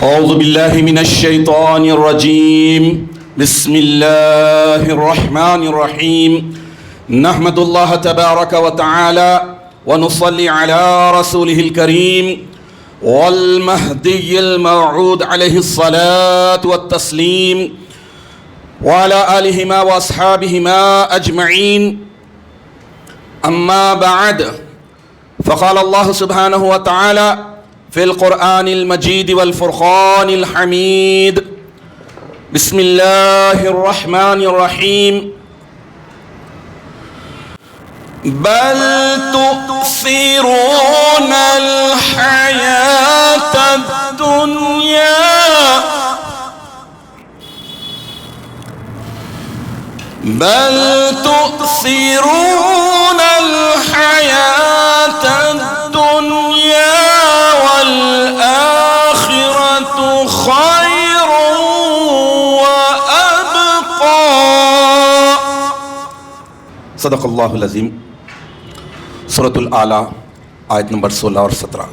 أعوذ بالله من الشيطان الرجيم. بسم الله الرحمن الرحيم. نحمد الله تبارك وتعالى ونصلي على رسوله الكريم والمهدي الموعود عليه الصلاة والتسليم وعلى آلهما وأصحابهما أجمعين. أما بعد، فقال الله سبحانه وتعالى في القرآن المجيد والفرقان الحميد. بسم الله الرحمن الرحيم. بل تؤثرون الحياة الدنيا بل تؤثرون الحياة الدنيا والآخرة خير وأبقى. صدق اللہ العظیم. سورۃ الاعلیٰ آیت نمبر 16 اور 17.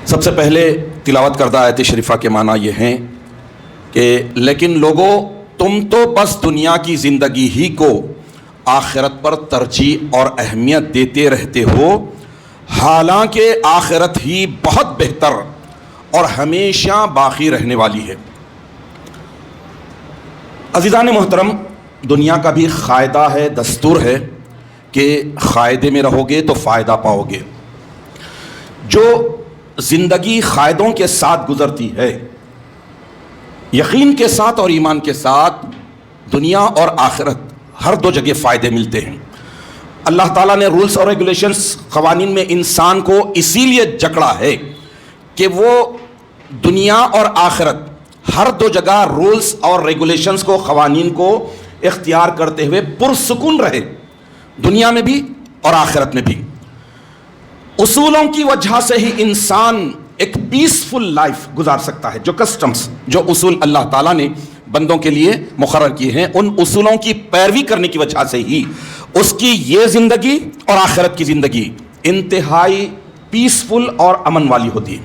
سب سے پہلے تلاوت کردہ آیت شریفہ کے معنی یہ ہیں کہ لیکن لوگوں، تم تو بس دنیا کی زندگی ہی کو آخرت پر ترجیح اور اہمیت دیتے رہتے ہو، حالانکہ آخرت ہی بہت بہتر اور ہمیشہ باقی رہنے والی ہے. عزیزان محترم، دنیا کا بھی قاعدہ ہے، دستور ہے کہ قاعدے میں رہو گے تو فائدہ پاؤ گے. جو زندگی قاعدوں کے ساتھ گزرتی ہے، یقین کے ساتھ اور ایمان کے ساتھ، دنیا اور آخرت ہر دو جگہ فائدے ملتے ہیں. اللہ تعالیٰ نے رولز اور ریگولیشنز، قوانین میں انسان کو اسی لیے جکڑا ہے کہ وہ دنیا اور آخرت ہر دو جگہ رولز اور ریگولیشنز کو، قوانین کو اختیار کرتے ہوئے پرسکون رہے، دنیا میں بھی اور آخرت میں بھی. اصولوں کی وجہ سے ہی انسان ایک پیسفل لائف گزار سکتا ہے. جو کسٹمز، جو اصول اللہ تعالیٰ نے بندوں کے لیے مقرر کیے ہیں، ان اصولوں کی پیروی کرنے کی وجہ سے ہی اس کی یہ زندگی اور آخرت کی زندگی انتہائی پیسفل اور امن والی ہوتی ہے.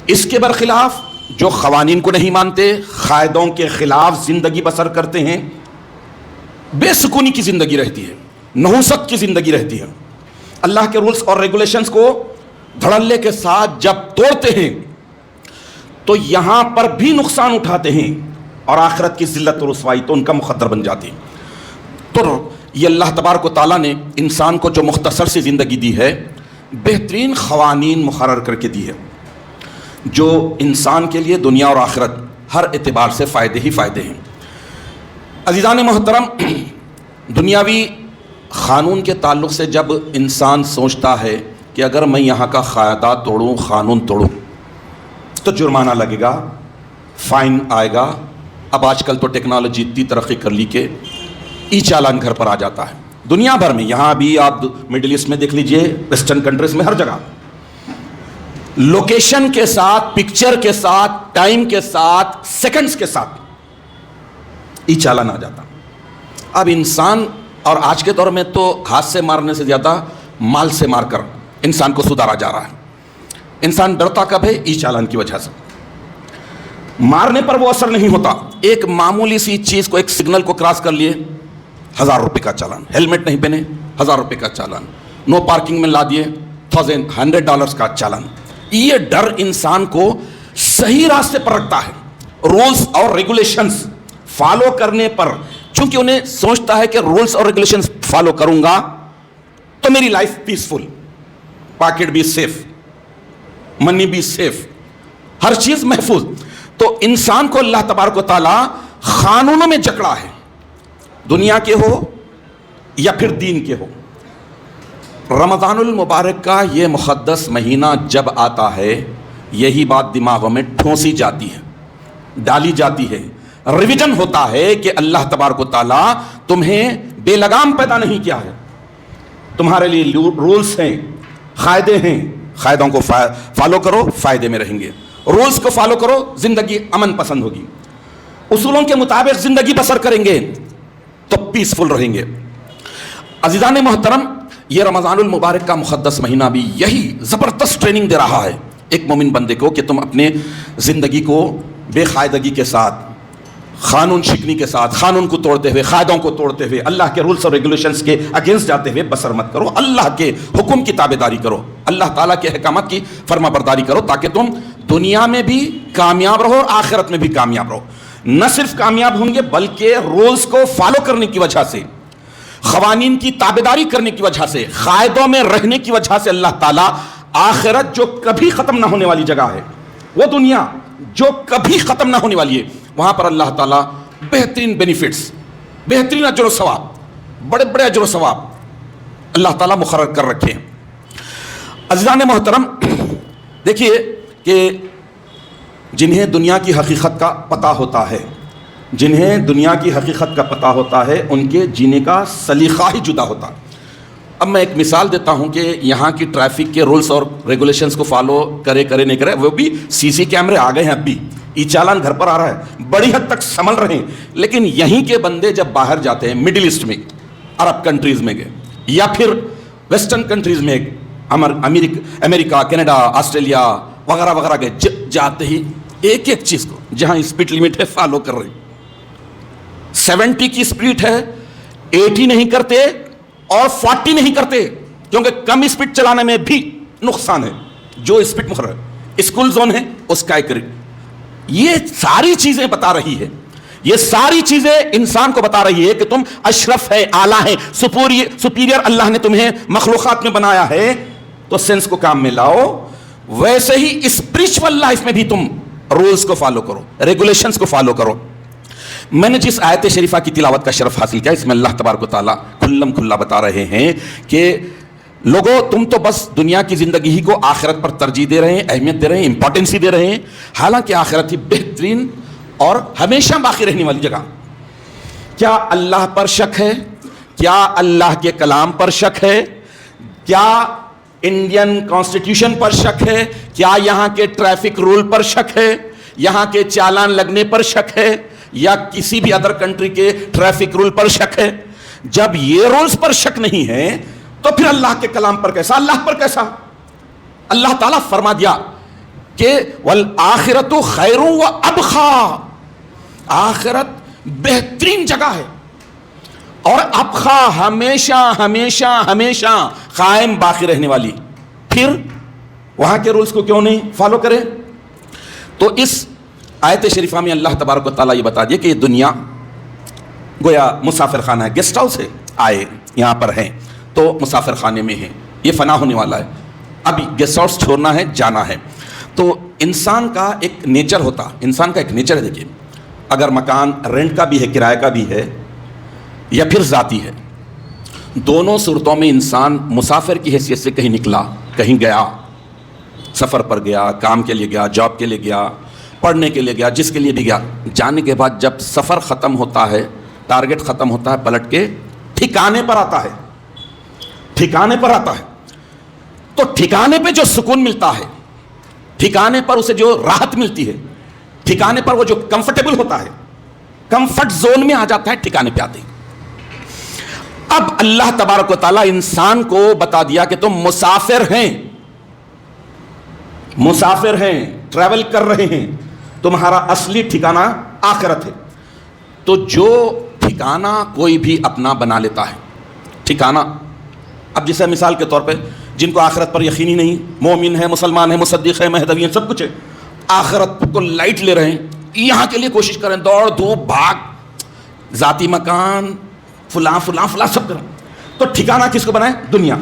اس کے برخلاف جو قوانین کو نہیں مانتے، قاعدوں کے خلاف زندگی بسر کرتے ہیں، بے سکونی کی زندگی رہتی ہے، نحوست کی زندگی رہتی ہے. اللہ کے رولز اور ریگولیشنز کو دھڑلے کے ساتھ جب توڑتے ہیں تو یہاں پر بھی نقصان اٹھاتے ہیں، اور آخرت کی ذلت اور رسوائی تو ان کا مقدر بن جاتی ہے. تو یہ اللہ تبارک و تعالیٰ نے انسان کو جو مختصر سی زندگی دی ہے، بہترین قوانین مقرر کر کے دی ہے، جو انسان کے لیے دنیا اور آخرت ہر اعتبار سے فائدے ہی فائدے ہیں. عزیزان محترم، دنیاوی قانون کے تعلق سے جب انسان سوچتا ہے کہ اگر میں یہاں کا قاعدہ توڑوں، قانون توڑوں تو جرمانہ لگے گا، فائن آئے گا. اب آج کل تو ٹیکنالوجی اتنی ترقی کر لی کہ ای چالان گھر پر آ جاتا ہے. دنیا بھر میں، یہاں بھی آپ مڈل ایسٹ میں دیکھ لیجئے، ویسٹرن کنٹریز میں، ہر جگہ لوکیشن کے ساتھ، پکچر کے ساتھ، ٹائم کے ساتھ، سیکنڈز کے ساتھ ای چالان آ جاتا. اب انسان، اور آج کے دور میں تو ہاتھ سے مارنے سے زیادہ مال سے مار کر انسان کو سدھارا جا رہا ہے. انسان ڈرتا کب ہے؟ ای چالان کی وجہ سے. مارنے پر وہ اثر نہیں ہوتا، ایک معمولی سی چیز کو، ایک سگنل کو کراس کر لیے 1000 روپے کا چالان، ہیلمٹ نہیں پہنے 1000 روپے کا چالان، نو پارکنگ میں لا دیے $100 کا چالان. یہ ڈر انسان کو صحیح راستے پر رکھتا ہے، رولز اور ریگولیشنز فالو کرنے پر. چونکہ انہیں سوچتا ہے کہ رولز اور ریگولیشنز فالو کروں گا تو میری لائف پیسفل، پاکٹ بھی سیف، منی بھی سیف، ہر چیز محفوظ. تو انسان کو اللہ تبارک و تعالیٰ قانونوں میں جکڑا ہے، دنیا کے ہو یا پھر دین کے ہو. رمضان المبارک کا یہ مقدس مہینہ جب آتا ہے، یہی بات دماغوں میں ٹھونسی جاتی ہے، ڈالی جاتی ہے، ریویژن ہوتا ہے کہ اللہ تبارک و تعالیٰ تمہیں بے لگام پیدا نہیں کیا ہے. تمہارے لیے رولز ہیں، قاعدے ہیں، قاعدوں کو فالو کرو، فائدے میں رہیں گے. رولز کو فالو کرو، زندگی امن پسند ہوگی. اصولوں کے مطابق زندگی بسر کریں گے تو پیسفل رہیں گے. عزیزان محترم، یہ رمضان المبارک کا مقدس مہینہ بھی یہی زبردست ٹریننگ دے رہا ہے ایک مومن بندے کو کہ تم اپنے زندگی کو بے قاعدگی کے ساتھ، قانون شکنی کے ساتھ، قانون کو توڑتے ہوئے، قاعدوں کو توڑتے ہوئے، اللہ کے رولز اور ریگولیشنز کے اگینسٹ جاتے ہوئے بسر مت کرو. اللہ کے حکم کی تابع داری کرو، اللہ تعالیٰ کے احکامات کی فرما برداری کرو، تاکہ تم دنیا میں بھی کامیاب رہو اور آخرت میں بھی کامیاب رہو. نہ صرف کامیاب ہوں گے بلکہ رولز کو فالو کرنے کی وجہ سے، قوانین کی تابع داری کرنے کی وجہ سے، قاعدوں میں رہنے کی وجہ سے اللہ تعالیٰ آخرت جو کبھی ختم نہ ہونے والی جگہ ہے، وہ دنیا جو کبھی ختم نہ ہونے والی ہے، وہاں پر اللہ تعالیٰ بہترین بینیفٹس، بہترین اجر و ثواب، بڑے بڑے اجر و ثواب اللہ تعالیٰ مقرر کر رکھے ہیں. عزیزان محترم، دیکھیے کہ جنہیں دنیا کی حقیقت کا پتہ ہوتا ہے، جنہیں دنیا کی حقیقت کا پتہ ہوتا ہے، ان کے جینے کا سلیقہ ہی جدا ہوتا ہے. اب میں ایک مثال دیتا ہوں کہ یہاں کی ٹریفک کے رولز اور ریگولیشنز کو فالو کرے نہیں کرے، وہ بھی سی سی کیمرے آ گئے ہیں، اب بھی ای چالان گھر پر آ رہا ہے، بڑی حد تک سنبھل رہے ہیں. لیکن یہیں کے بندے جب باہر جاتے ہیں، مڈل ایسٹ میں، عرب کنٹریز میں گئے یا پھر ویسٹرن کنٹریز میں، امریکہ، کینیڈا، آسٹریلیا وغیرہ وغیرہ گئے، جاتے ہی ایک ایک چیز کو، جہاں اسپیڈ لمٹ ہے فالو کر رہے ہیں. 70 کی اسپیڈ ہے، 80 نہیں کرتے اور 40 نہیں کرتے، کیونکہ کم اسپیڈ چلانے میں بھی نقصان ہے. جو اسپیڈ مقرر اسکول زون ہے اس کا ایک، یہ ساری چیزیں بتا رہی ہے، یہ ساری چیزیں انسان کو بتا رہی ہے کہ تم اشرف ہے، اعلیٰ ہے، سپیریئر اللہ نے تمہیں مخلوقات میں بنایا ہے، تو سینس کو کام میں لاؤ. ویسے ہی اسپریچول لائف میں بھی تم رولز کو فالو کرو، ریگولیشنز کو فالو کرو. میں نے جس آیت شریفہ کی تلاوت کا شرف حاصل کیا، اس میں اللہ تبارک و تعالیٰ کھلم کھلا بتا رہے ہیں کہ لوگوں تم تو بس دنیا کی زندگی ہی کو آخرت پر ترجیح دے رہے ہیں، اہمیت دے رہے ہیں، امپورٹنسی دے رہے ہیں، حالانکہ آخرت ہی بہترین اور ہمیشہ باقی رہنے والی جگہ. کیا اللہ پر شک ہے؟ کیا اللہ کے کلام پر شک ہے؟ کیا انڈین کانسٹیٹیوشن پر شک ہے؟ کیا یہاں کے ٹریفک رول پر شک ہے؟ یہاں کے چالان لگنے پر شک ہے؟ یا کسی بھی ادر کنٹری کے ٹریفک رول پر شک ہے؟ جب یہ رولز پر شک نہیں ہے تو پھر اللہ کے کلام پر کیسا، اللہ پر کیسا؟ اللہ تعالیٰ فرما دیا کہ والآخرۃ خیر و ابقیٰ، آخرت بہترین جگہ ہے اور ابقیٰ ہمیشہ ہمیشہ ہمیشہ قائم باقی رہنے والی. پھر وہاں کے رولز کو کیوں نہیں فالو کرے؟ تو اس آیت شریفہ میں اللہ تبارک و تعالیٰ یہ بتا دیا کہ یہ دنیا گویا مسافر خانہ ہے، گیسٹ ہاؤس ہے، آئے یہاں پر ہیں تو مسافر خانے میں ہیں، یہ فنا ہونے والا ہے، ابھی گیسٹ ہاؤس چھوڑنا ہے، جانا ہے. تو انسان کا ایک نیچر ہوتا، انسان کا ایک نیچر ہے. دیکھیے اگر مکان رینٹ کا بھی ہے، کرایہ کا بھی ہے یا پھر ذاتی ہے، دونوں صورتوں میں انسان مسافر کی حیثیت سے کہیں نکلا، کہیں گیا، سفر پر گیا، کام کے لیے گیا، جاب کے لیے گیا، پڑھنے کے لیے گیا، جس کے لیے بھی گیا، جانے کے بعد جب سفر ختم ہوتا ہے، ٹارگٹ ختم ہوتا ہے، پلٹ کے ٹھکانے پر آتا ہے، ٹھکانے پر آتا ہے. تو ٹھکانے پہ جو سکون ملتا ہے، ٹھکانے پر اسے جو راحت ملتی ہے، ٹھکانے پر وہ جو کمفرٹیبل ہوتا ہے، کمفرٹ زون میں آ جاتا ہے ٹھکانے پہ آتے. اب اللہ تبارک و تعالیٰ انسان کو بتا دیا کہ تم مسافر ہیں، مسافر ہیں، ٹریول کر رہے ہیں، تمہارا اصلی ٹھکانہ آخرت ہے. تو جو ٹھکانہ کوئی بھی اپنا بنا لیتا ہے، ٹھکانہ، اب جیسے مثال کے طور پہ جن کو آخرت پر یقین ہی نہیں، مومن ہے، مسلمان ہے، مصدق ہے، مہدوی ہے، سب کچھ ہے، آخرت کو لائٹ لے رہے ہیں، یہاں کے لیے کوشش کریں، دوڑ دھوپ بھاگ، ذاتی مکان، فلاں فلاں فلاں سب کریں، تو ٹھکانہ کس کو بنائے؟ دنیا.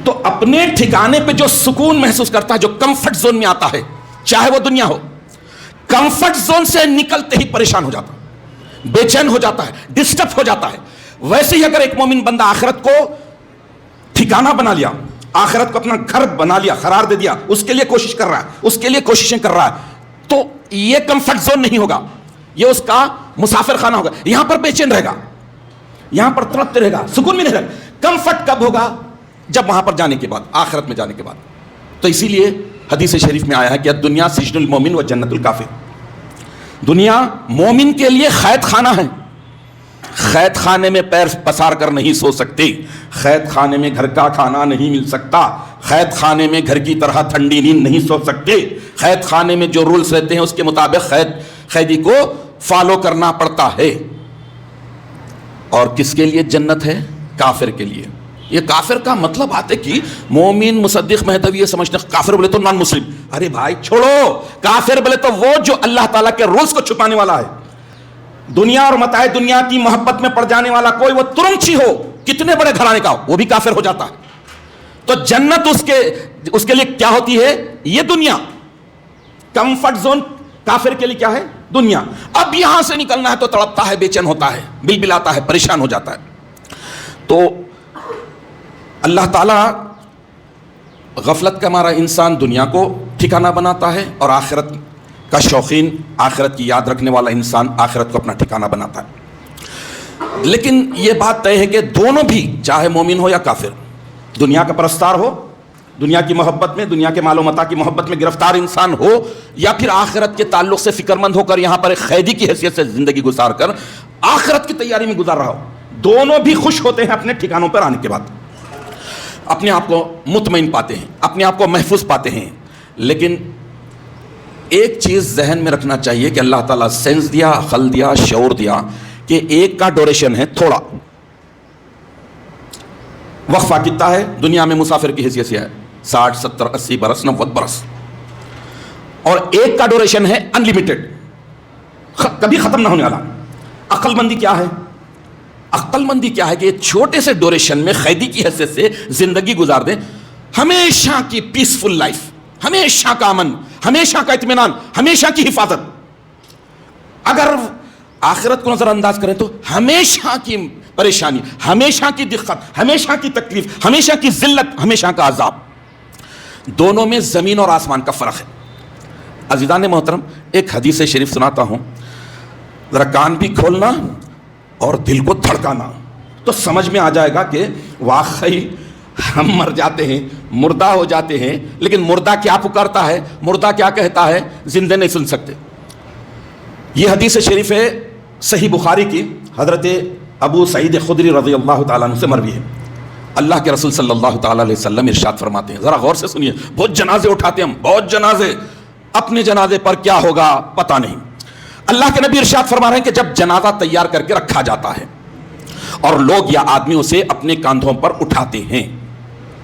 تو اپنے ٹھکانے پہ جو سکون محسوس کرتا ہے، جو کمفرٹ زون میں آتا ہے، چاہے وہ دنیا ہو، کمفرٹ زون سے نکلتے ہی پریشان ہو جاتا ہے، بے چین ہو جاتا ہے، ڈسٹرب ہو جاتا ہے. ویسے ہی اگر ایک مومن بندہ آخرت کو ٹھکانہ بنا لیا، آخرت کو اپنا گھر بنا لیا، قرار دے دیا، اس کے لیے کوشش کر رہا ہے، اس کے لیے کوششیں کر رہا ہے، تو یہ کمفرٹ زون نہیں ہوگا، یہ اس کا مسافر خانہ ہوگا. یہاں پر بے چین رہے گا، یہاں پر تڑپتے رہے گا، سکون میں نہیں رہے گا. کمفرٹ کب ہوگا؟ جب وہاں پر جانے کے بعد، آخرت میں جانے کے بعد. تو اسی لیے حدیث شریف میں آیا ہے کہ دنیا سجن المومن و جنت الکافر، دنیا مومن کے لیے قید خانہ ہے، قید خانے میں پیر پسار کر نہیں سو سکتے، قید خانے میں گھر کا کھانا نہیں مل سکتا، قید خانے میں گھر کی طرح ٹھنڈی نیند نہیں سو سکتے، قید خانے میں جو رولز رہتے ہیں اس کے مطابق قیدی کو فالو کرنا پڑتا ہے۔ اور کس کے لیے جنت ہے؟ کافر کے لیے۔ یہ کافر کا مطلب آتے کہ مومن مصدق مہدوی یہ سمجھتے ہیں کافر بولے تو نان مسلم، ارے بھائی چھوڑو، کافر بولے تو وہ جو اللہ تعالیٰ کے رولز کو چھپانے والا ہے، دنیا اور متاع دنیا کی محبت میں پڑ جانے والا، کوئی وہ ترنچی ہو کتنے بڑے گھرانے کا وہ بھی کافر ہو جاتا ہے۔ تو جنت اس کے لیے کیا ہوتی ہے؟ یہ دنیا، کمفرٹ زون کافر کے لیے کیا ہے؟ دنیا۔ اب یہاں سے نکلنا ہے تو تڑپتا ہے، بے چین ہوتا ہے، بلبلاتا ہے، پریشان ہو جاتا ہے۔ تو اللہ تعالیٰ غفلت کا مارا انسان دنیا کو ٹھکانہ بناتا ہے، اور آخرت کا شوقین، آخرت کی یاد رکھنے والا انسان آخرت کو اپنا ٹھکانہ بناتا ہے۔ لیکن یہ بات طے ہے کہ دونوں بھی، چاہے مومن ہو یا کافر، دنیا کا پرستار ہو، دنیا کی محبت میں، دنیا کے مال و متاع کی محبت میں گرفتار انسان ہو، یا پھر آخرت کے تعلق سے فکر مند ہو کر یہاں پر ایک قیدی کی حیثیت سے زندگی گزار کر آخرت کی تیاری میں گزار رہا ہو، دونوں بھی خوش ہوتے ہیں اپنے ٹھکانوں پر آنے کے بعد، اپنے آپ کو مطمئن پاتے ہیں، اپنے آپ کو محفوظ پاتے ہیں۔ لیکن ایک چیز ذہن میں رکھنا چاہیے کہ اللہ تعالیٰ سینس دیا، عقل دیا، شعور دیا کہ ایک کا ڈوریشن ہے تھوڑا، وقفہ کتنا ہے دنیا میں مسافر کی حیثیت سے ہے 60 70 80 برس 90 برس، اور ایک کا ڈوریشن ہے انلیمیٹڈ، کبھی ختم نہ ہونے والا۔ عقل مندی کیا ہے؟ عقل مندی کیا ہے کہ چھوٹے سے ڈوریشن میں قیدی کی حیثیت سے زندگی گزار دیں، ہمیشہ کی پیسفل لائف، ہمیشہ کا امن، ہمیشہ کا اطمینان، ہمیشہ کی حفاظت۔ اگر آخرت کو نظر انداز کریں تو ہمیشہ کی پریشانی، ہمیشہ کی دقت، ہمیشہ کی تکلیف، ہمیشہ کی ذلت، ہمیشہ کا عذاب۔ دونوں میں زمین اور آسمان کا فرق ہے۔ عزیزان محترم، ایک حدیث شریف سناتا ہوں، ذرا کان بھی کھولنا اور دل کو دھڑکانا، تو سمجھ میں آ جائے گا کہ واقعی ہم مر جاتے ہیں، مردہ ہو جاتے ہیں، لیکن مردہ کیا پکارتا ہے، مردہ کیا کہتا ہے، زندے نہیں سن سکتے۔ یہ حدیث شریف ہے صحیح بخاری کی، حضرت ابو سعید خدری رضی اللہ تعالیٰ عنہ سے مروی ہے۔ اللہ کے رسول صلی اللہ تعالیٰ علیہ وسلم ارشاد فرماتے ہیں، ذرا غور سے سنیے، بہت جنازے اٹھاتے ہیں ہم، بہت جنازے، اپنے جنازے پر کیا ہوگا پتہ نہیں۔ اللہ کے نبی ارشاد فرما رہے ہیں کہ جب جنازہ تیار کر کے رکھا جاتا ہے اور لوگ یا آدمی اسے اپنے کاندھوں پر اٹھاتے ہیں،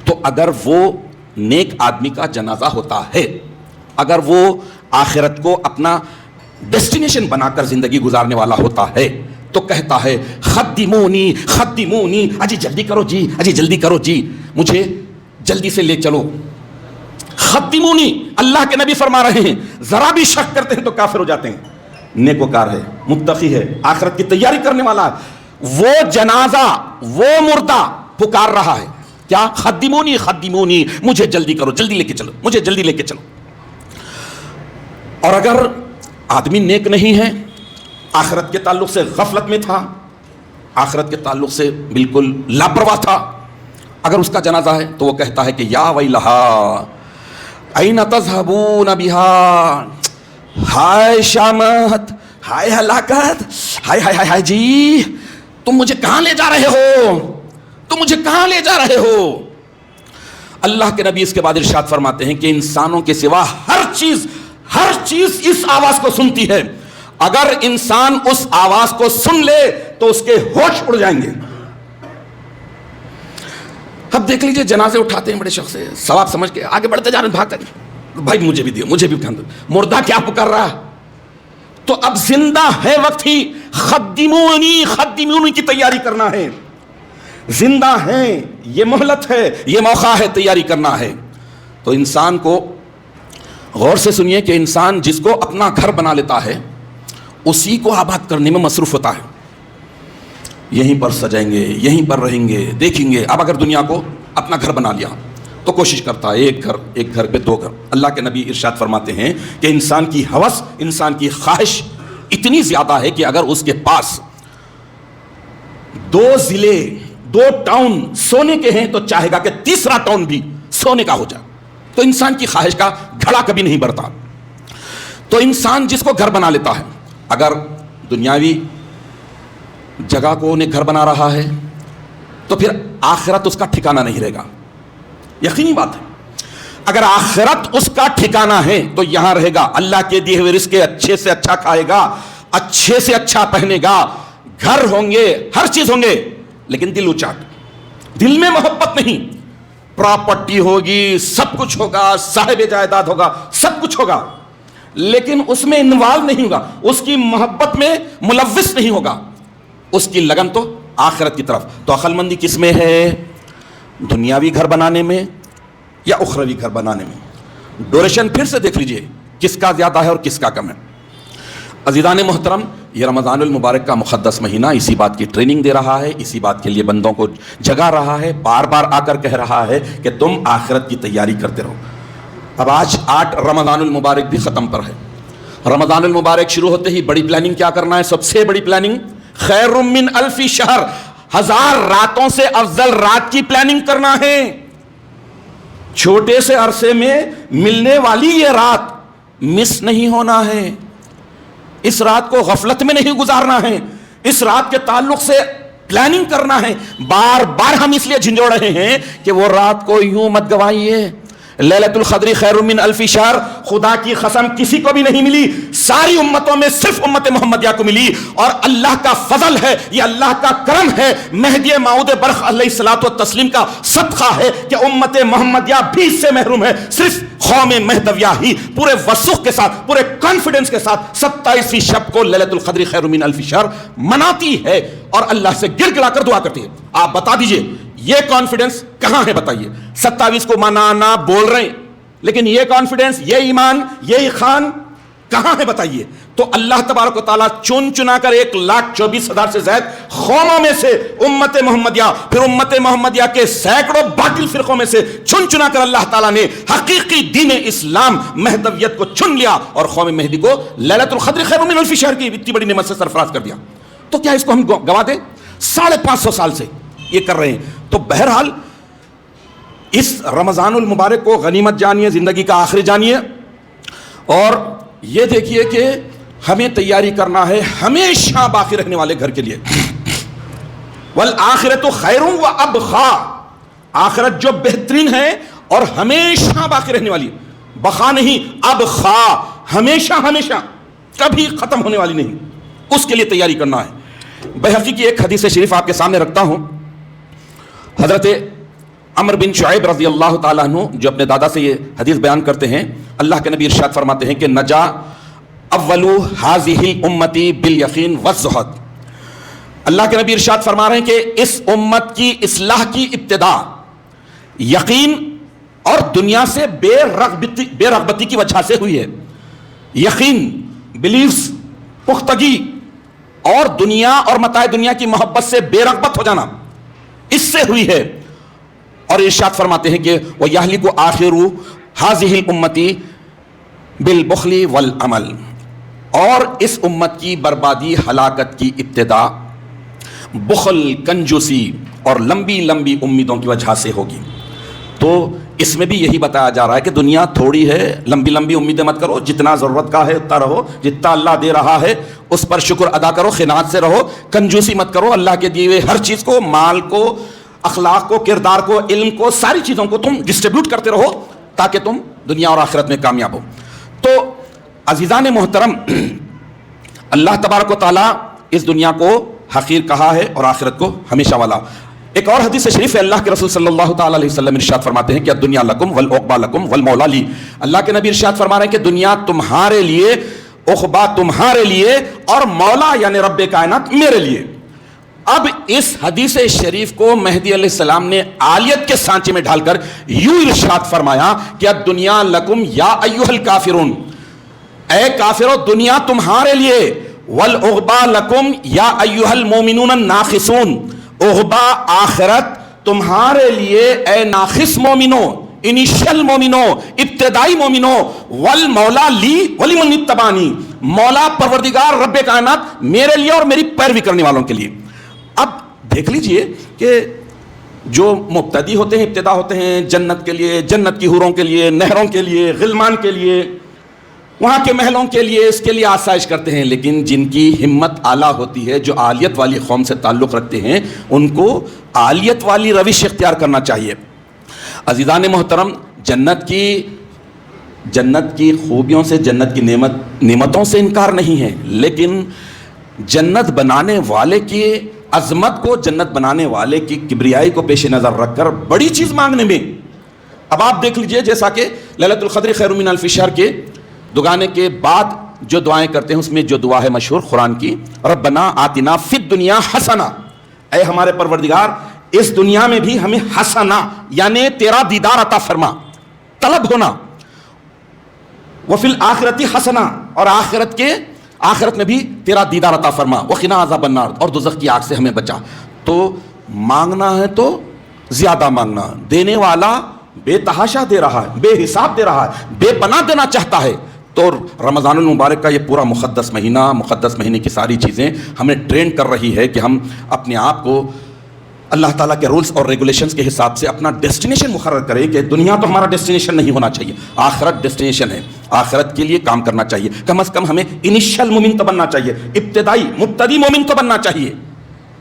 تو اگر وہ نیک آدمی کا جنازہ ہوتا ہے، اگر وہ آخرت کو اپنا ڈیسٹینیشن بنا کر زندگی گزارنے والا ہوتا ہے، تو کہتا ہے خدمونی خدمونی، اجی جلدی کرو جی، اجی جلدی کرو جی، مجھے جلدی سے لے چلو۔ خدمونی، اللہ کے نبی فرما رہے ہیں ذرا بھی شک کرتے ہیں تو کافر ہو جاتے ہیں۔ نیکوکار ہے، متقی ہے، آخرت کی تیاری کرنے والا ہے، وہ جنازہ، وہ مردہ پکار رہا ہے کیا؟ خدمونی خدمونی، مجھے جلدی کرو، جلدی لے کے چلو، مجھے جلدی لے کے چلو۔ اور اگر آدمی نیک نہیں ہے، آخرت کے تعلق سے غفلت میں تھا، آخرت کے تعلق سے بالکل لاپرواہ تھا، اگر اس کا جنازہ ہے تو وہ کہتا ہے کہ یا ویلہا این تذہبون بہا، ہائے شامت، ہائے ہلاکت، ہائے ہائے ہائے جی، تم مجھے کہاں لے جا رہے ہو، تم مجھے کہاں لے جا رہے ہو۔ اللہ کے نبی اس کے بعد ارشاد فرماتے ہیں کہ انسانوں کے سوا ہر چیز اس آواز کو سنتی ہے، اگر انسان اس آواز کو سن لے تو اس کے ہوش اڑ جائیں گے۔ اب دیکھ لیجئے جنازے اٹھاتے ہیں بڑے شخص سے، ثواب سمجھ کے آگے بڑھتے جا رہے ہیں، بھاگتے ہیں، بھائی مجھے بھی دیو، مجھے بھی کھانا دو۔ مردہ کیا پکار رہا ہے؟ تو اب زندہ ہے وقت ہی خدمونی خدمونی کی تیاری کرنا ہے، زندہ ہیں، یہ مہلت ہے، یہ موقع ہے، تیاری کرنا ہے۔ تو انسان کو غور سے سنیے کہ انسان جس کو اپنا گھر بنا لیتا ہے اسی کو آباد کرنے میں مصروف ہوتا ہے، یہیں پر سجائیں گے، یہیں پر رہیں گے، دیکھیں گے۔ اب اگر دنیا کو اپنا گھر بنا لیا تو کوشش کرتا ہے ایک گھر پہ 2 گھر۔ اللہ کے نبی ارشاد فرماتے ہیں کہ انسان کی ہوس، انسان کی خواہش اتنی زیادہ ہے کہ اگر اس کے پاس 2 ضلع، 2 ٹاؤن سونے کے ہیں تو چاہے گا کہ تیسرا ٹاؤن بھی سونے کا ہو جائے۔ تو انسان کی خواہش کا گھڑا کبھی نہیں بڑھتا۔ تو انسان جس کو گھر بنا لیتا ہے، اگر دنیاوی جگہ کو انہیں گھر بنا رہا ہے تو پھر آخرت اس کا ٹھکانہ نہیں رہے گا. یقینی بات ہے. اگر آخرت اس کا ٹھکانہ ہے تو یہاں رہے گا, اللہ کے دیے ہوئے رزق اچھے سے اچھا کھائے گا, اچھے سے اچھا پہنے گا, گھر ہوں گے, ہر چیز ہوں گے, لیکن دل اچاٹ, دل میں محبت نہیں. پراپرٹی ہوگی, سب کچھ ہوگا, صاحب جائیداد ہوگا, سب کچھ ہوگا, لیکن اس میں انوالو نہیں ہوگا, اس کی محبت میں ملوث نہیں ہوگا, اس کی لگن تو آخرت کی طرف. تو عقل مندی کس میں ہے؟ دنیاوی گھر بنانے میں یا اخروی گھر بنانے میں؟ ڈوریشن پھر سے دیکھ لیجئے کس کا زیادہ ہے اور کس کا کم ہے. عزیزان محترم, یہ رمضان المبارک کا مقدس مہینہ اسی بات کی ٹریننگ دے رہا ہے, اسی بات کے لیے بندوں کو جگا رہا ہے, بار بار آ کر کہہ رہا ہے کہ تم آخرت کی تیاری کرتے رہو. اب آج 8 رمضان المبارک بھی ختم پر ہے. رمضان المبارک شروع ہوتے ہی بڑی پلاننگ کیا کرنا ہے؟ سب سے بڑی پلاننگ خیر من الف شہر, 1000 راتوں سے افضل رات کی پلاننگ کرنا ہے. چھوٹے سے عرصے میں ملنے والی یہ رات مس نہیں ہونا ہے, اس رات کو غفلت میں نہیں گزارنا ہے, اس رات کے تعلق سے پلاننگ کرنا ہے. بار بار ہم اس لیے جھنجھوڑ رہے ہیں کہ وہ رات کو یوں مت گوائیے. لیلۃ القدر خیر من الف شہر, خدا کی قسم کسی کو بھی نہیں ملی, ساری امتوں میں صرف امت محمدیہ کو ملی, اور اللہ کا فضل ہے, یہ اللہ کا کرم ہے, مہدی موعود برق علیہ الصلوۃ والتسلیم کا صدقہ ہے کہ امت محمدیہ بھی اس سے محروم ہے. صرف قوم مہدویہ ہی پورے وثوق کے ساتھ, پورے کانفیڈنس کے ساتھ 27ویں شب کو لیلۃ القدر خیر من الف شہر مناتی ہے اور اللہ سے گر گڑا کر دعا کرتی ہے. آپ بتا دیجئے یہ کانفیڈنس کہاں ہے؟ بتائیے. 27 کو منانا بول رہے ہیں, لیکن یہ کانفیڈنس, یہ ایمان, یہ خان کہاں ہے؟ بتائیے. تو اللہ تبارک و تعالیٰ چن چنا کر 1,24,000 سے زائد قوموں میں سے امت محمدیہ, پھر امت محمدیہ کے سینکڑوں باطل فرقوں میں سے چن چنا کر اللہ تعالیٰ نے حقیقی دین اسلام مہدویت کو چن لیا اور قوم مہدی کو لیلۃ القدر خیر من الف شہر کی اتنی بڑی نعمت سے سرفراز کر دیا. تو کیا اس کو ہم گوا دیں؟ 550 سال سے یہ کر رہے ہیں. تو بہرحال اس رمضان المبارک کو غنیمت جانیے, زندگی کا آخری جانیے, اور یہ دیکھیے کہ ہمیں تیاری کرنا ہے ہمیشہ باقی رہنے والے گھر کے لیے. والآخرۃ خیر وابقیٰ, آخرت جو بہترین ہے اور ہمیشہ باقی رہنے والی, بقا نہیں ابقیٰ, ہمیشہ ہمیشہ کبھی ختم ہونے والی نہیں, اس کے لیے تیاری کرنا ہے. بہقی کی ایک حدیث شریف آپ کے سامنے رکھتا ہوں. حضرت عمر بن شعیب رضی اللہ تعالیٰ عنہ جو اپنے دادا سے یہ حدیث بیان کرتے ہیں, اللہ کے نبی ارشاد فرماتے ہیں کہ نجا اول ہذہ امتی بالیقین والزہد. اللہ کے نبی ارشاد فرما رہے ہیں کہ اس امت کی اصلاح کی ابتدا یقین اور دنیا سے بے رغبتی کی وجہ سے ہوئی ہے. یقین, بلیفز, پختگی, اور دنیا اور متاع دنیا کی محبت سے بے رغبت ہو جانا, اس سے ہوئی ہے. اور ارشاد فرماتے ہیں کہ وَيَهْلِكُ آخِرُ هَذِهِ الْأُمَّةِ بِالْبُخْلِ وَالْعَمَلِ, اور اس امت کی بربادی, ہلاکت کی ابتدا بخل, کنجوسی اور لمبی لمبی امیدوں کی وجہ سے ہوگی. تو اس میں بھی یہی بتایا جا رہا ہے کہ دنیا تھوڑی ہے, لمبی لمبی امیدیں مت کرو, جتنا ضرورت کا ہے اتنا رہو, جتنا اللہ دے رہا ہے اس پر شکر ادا کرو, قناعت سے رہو, کنجوسی مت کرو. اللہ کے دیے ہوئے ہر چیز کو, مال کو, اخلاق کو, کردار کو, علم کو, ساری چیزوں کو تم ڈسٹریبیوٹ کرتے رہو تاکہ تم دنیا اور آخرت میں کامیاب ہو. تو عزیزان محترم, اللہ تبارک و تعالیٰ اس دنیا کو حقیر کہا ہے اور آخرت کو ہمیشہ والا. ایک اور حدیث شریف ہے, اللہ کے رسول صلی اللہ تعالیٰ علیہ وسلم ارشاد فرماتے ہیں کہ الدنیا لکم والعقبیٰ لکم والمولا لی. اللہ کے نبی ارشاد فرما رہے ہیں کہ دنیا تمہارے لیے, عقبیٰ تمہارے لیے, اور مولا یعنی رب کائنات میرے لیے. اب اس حدیث شریف کو مہدی علیہ السلام نے عالیت کے سانچے میں ڈھال کر یوں ارشاد فرمایا کہ الدنیا لکم یا ایھا الکافرون, اے کافرو دنیا تمہارے لیے, والعقبیٰ لکم یا ایھا المومنون الناقصون, عقبیٰ آخرت تمہارے لیے اے ناقص مومنو, انیشل مومنو, ابتدائی مومنو, والمولا لی ولمن اتبعنی, مولا پروردگار رب کائنات میرے لیے اور میری پیروی کرنے والوں کے لیے. اب دیکھ لیجئے کہ جو مبتدی ہوتے ہیں, ابتدا ہوتے ہیں جنت کے لیے, جنت کی حوروں کے لیے, نہروں کے لیے, غلمان کے لیے, وہاں کے محلوں کے لیے اس کے لیے آسائش کرتے ہیں، لیکن جن کی ہمت اعلیٰ ہوتی ہے، جو عالیت والی قوم سے تعلق رکھتے ہیں، ان کو عالیت والی روش اختیار کرنا چاہیے۔ عزیزان محترم، جنت کی خوبیوں سے، جنت کی نعمتوں سے انکار نہیں ہے، لیکن جنت بنانے والے کی عظمت کو، جنت بنانے والے کی کبریائی کو پیش نظر رکھ کر بڑی چیز مانگنے میں، اب آپ دیکھ لیجئے جیسا کہ لیلۃ القدر خیر من الف شہر کے دگانے کے بعد جو دعائیں کرتے ہیں، اس میں جو دعا ہے مشہور قرآن کی، ربنا آتنا فی الدنیا حسنہ، اے ہمارے پروردگار اس دنیا میں بھی ہمیں حسنہ یعنی تیرا دیدار عطا فرما، طلب ہونا، وفی الآخرۃ حسنہ، اور آخرت میں بھی تیرا دیدار عطا فرما، وقنا عذاب النار، اور دوزخ کی آگ سے ہمیں بچا۔ تو مانگنا ہے تو زیادہ مانگنا، دینے والا بے تحاشا دے رہا ہے، بے حساب دے رہا ہے، بے پناہ دینا چاہتا ہے۔ تو رمضان المبارک کا یہ پورا مقدس مہینے کی ساری چیزیں ہمیں ٹرین کر رہی ہے کہ ہم اپنے آپ کو اللہ تعالیٰ کے رولز اور ریگولیشنز کے حساب سے اپنا ڈیسٹینیشن مقرر کریں کہ دنیا تو ہمارا ڈیسٹینیشن نہیں ہونا چاہیے، آخرت ڈیسٹینیشن ہے، آخرت کے لیے کام کرنا چاہیے۔ کم از کم ہمیں انیشل مومن تو بننا چاہیے، ابتدائی مبتدی مومن تو بننا چاہیے۔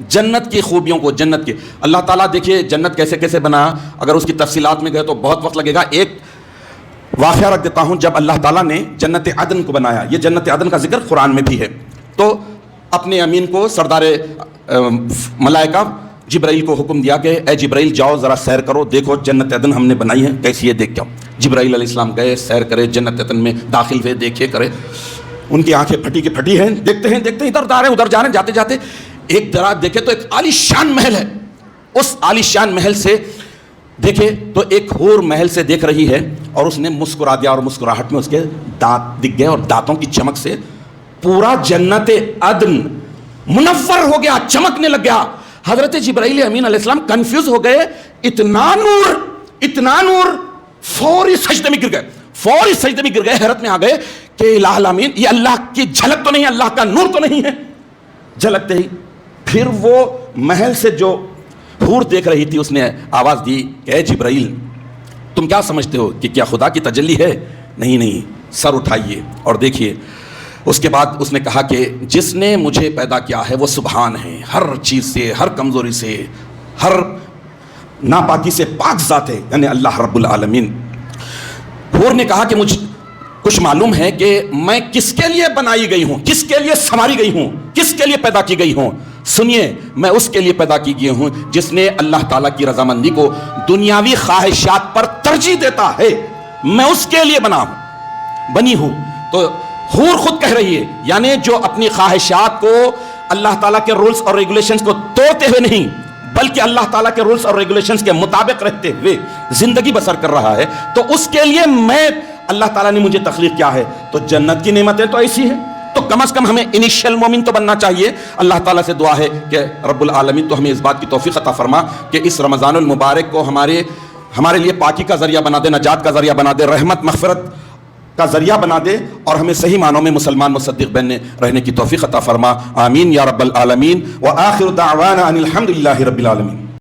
جنت کی خوبیوں کو، جنت کے اللہ تعالیٰ دیکھیے جنت کیسے کیسے بنا، اگر اس کی تفصیلات میں گئے تو بہت وقت لگے گا۔ ایک واقعہ رکھ دیتا ہوں، جب اللہ تعالیٰ نے جنت عدن کو بنایا، یہ جنت عدن کا ذکر قرآن میں بھی ہے، تو اپنے امین کو، سردار ملائکہ جبرائیل کو حکم دیا کہ اے جبرائیل جاؤ ذرا سیر کرو، دیکھو جنت عدن ہم نے بنائی ہے کیسی ہے، دیکھ جاؤ۔ جبرائیل علیہ السلام گئے، سیر کرے، جنت عدن میں داخل ہوئے، دیکھے کرے، ان کی آنکھیں پھٹی کی پھٹی ہیں، دیکھتے ہیں ادھر جا رہے ہیں ادھر جا رہے ہیں، جاتے جاتے ایک طرف دیکھے تو ایک عالی شان محل ہے، اس عالی شان محل سے دیکھے تو ایک حور محل سے دیکھ رہی ہے، اور اس نے مسکرا دیا، اور مسکراہٹ میں اس کے دانت دکھ گئے، اور دانتوں کی چمک سے پورا جنت عدن منور ہو گیا، چمکنے لگ گیا۔ حضرت جبرائیل امین علیہ السلام کنفیوز ہو گئے، اتنا نور، فوری سجدے میں گر گئے، حیرت میں آ گئے کہ الہ العالمین، یہ اللہ کی جھلک تو نہیں ہے، اللہ کا نور تو نہیں ہے؟ جھلکتے ہی پھر وہ محل سے جو حور دیکھ رہی تھی، اس نے آواز دی کہ اے جبرائیل تم کیا سمجھتے ہو کہ کیا خدا کی تجلی ہے؟ نہیں، سر اٹھائیے اور دیکھیے۔ اس کے بعد اس نے کہا کہ جس نے مجھے پیدا کیا ہے وہ سبحان ہے، ہر چیز سے، ہر کمزوری سے، ہر ناپاکی سے پاک ذات ہے، یعنی اللہ رب العالمین۔ حور نے کہا کہ مجھے کچھ معلوم ہے کہ میں کس کے لیے بنائی گئی ہوں، کس کے لیے سنواری گئی ہوں، کس کے لیے پیدا کی گئی ہوں؟ سنیے، میں اس کے لیے پیدا کی گئی ہوں جس نے اللہ تعالیٰ کی رضامندی کو دنیاوی خواہشات پر ترجیح دیتا ہے، میں اس کے لیے بنی ہوں۔ تو حور خود کہہ رہی ہے، یعنی جو اپنی خواہشات کو اللہ تعالیٰ کے رولز اور ریگولیشنز کو توڑتے ہوئے نہیں، بلکہ اللہ تعالیٰ کے رولز اور ریگولیشنز کے مطابق رہتے ہوئے زندگی بسر کر رہا ہے، تو اس کے لیے اللہ تعالیٰ نے مجھے تخلیق کیا ہے۔ تو جنت کی نعمتیں تو ایسی ہیں، تو کم از کم ہمیں انیشل مومن تو بننا چاہیے۔ اللہ تعالیٰ سے دعا ہے کہ رب العالمین تو ہمیں اس بات کی توفیق عطا فرما کہ اس رمضان المبارک کو ہمارے لیے پاکی کا ذریعہ بنا دے، نجات کا ذریعہ بنا دے، رحمت مغفرت کا ذریعہ بنا دے، اور ہمیں صحیح معنوں میں مسلمان مصدق بننے رہنے کی توفیق عطا فرما، آمین یا رب العالمین۔ وآخر دعوانا ان الحمد للہ رب العالمین۔